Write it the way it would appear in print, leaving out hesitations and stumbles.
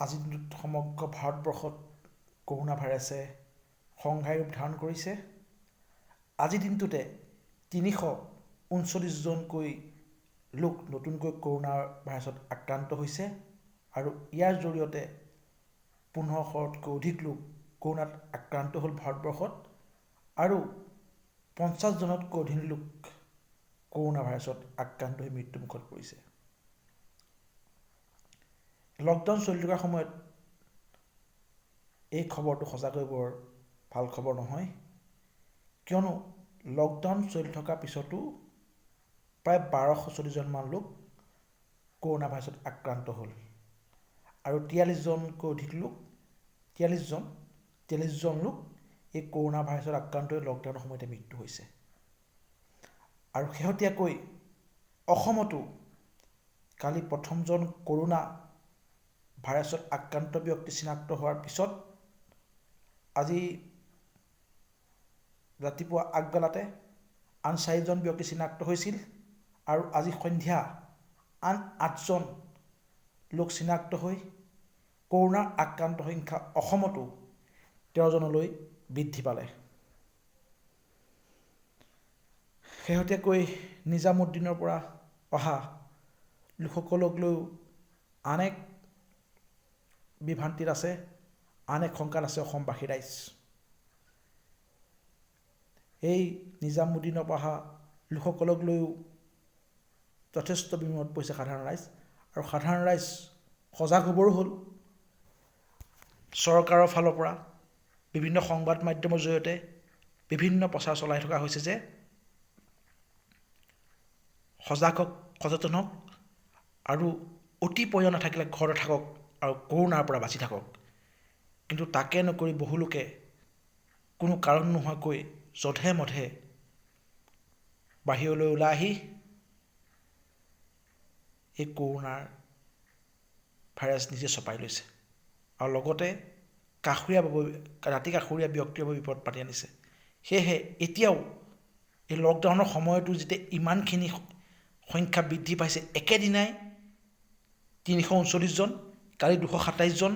আজি দিনটোত সমগ্ৰ ভাৰতবৰ্ষত কৰোণা ভাইৰাছে সংঘাই ৰূপ ধাৰণ কৰিছে। আজিৰ দিনটোতে 339জনকৈ লোক নতুনকৈ কৰোণা ভাইৰাছত আক্ৰান্ত হৈছে আৰু ইয়াৰ জৰিয়তে 1500তকৈ অধিক লোক কৰোণাত আক্ৰান্ত হ'ল ভাৰতবৰ্ষত আৰু 50জনতকৈ অধিক লোক কৰোণা ভাইৰাছত আক্ৰান্ত হৈ মৃত্যুমুখত পৰিছে। লকডাউন চলি থকাৰ সময়ত এই খবৰটো সঁচাকৈ বৰ ভাল খবৰ নহয়, কিয়নো লকডাউন চলি থকাৰ পিছতো প্ৰায় 1240জনমান লোক কৰোণা ভাইৰাছত আক্ৰান্ত হ'ল আৰু 43জনকৈ অধিক লোক 43জন লোক এই কৰোণা ভাইৰাছত আক্ৰান্ত হৈ লকডাউনৰ সময়তে মৃত্যু হৈছে। আৰু শেহতীয়াকৈ অসমতো কালি প্ৰথমজন কৰোণা ভাইৰাছত আক্ৰান্ত ব্যক্তি চিনাক্ত হোৱাৰ পিছত আজি ৰাতিপুৱা আগবেলাতে আন 4জন ব্যক্তি চিনাক্ত হৈছিল আৰু আজি সন্ধ্যা আন 8জন লোক চিনাক্ত হৈ কৰোণাৰ আক্ৰান্ত সংখ্যা অসমতো 13জনলৈ বৃদ্ধি পালে। শেহতীয়াকৈ নিজামুদ্দিনৰ পৰা অহা লোকসকলক লৈ আন এক বিভ্ৰান্তিত আছে, আন এক শংকাত আছে অসমবাসী ৰাইজ। এই নিজামুদ্দিনৰ পৰা অহা লোকসকলক লৈও যথেষ্ট বিমত পৰিছে সাধাৰণ ৰাইজ আৰু সাধাৰণ ৰাইজ সজাগ হ'বৰো হ'ল। চৰকাৰৰ ফালৰ পৰা বিভিন্ন সংবাদ মাধ্যমৰ জৰিয়তে বিভিন্ন প্ৰচাৰ চলাই থকা হৈছে যে সজাগ হওক, সচেতন হওক আৰু অতি প্ৰয়োজন নাথাকিলে ঘৰতে থাকক আৰু কৰোণাৰ পৰা বাচি থাকক। কিন্তু তাকে নকৰি বহুলোকে কোনো কাৰণ নোহোৱাকৈ যধে মধে বাহিৰলৈ ওলাই আহি এই কৰোণাৰ ভাইৰাছ নিজে চপাই লৈছে আৰু লগতে ৰাতি কাষৰীয়া ব্যক্তিৰ বাবে বিপদ পাতি আনিছে। সেয়েহে এতিয়াও এই লকডাউনৰ সময়তো যেতিয়া ইমানখিনি সংখ্যা বৃদ্ধি পাইছে, একেদিনাই 339জন, কালি 227জন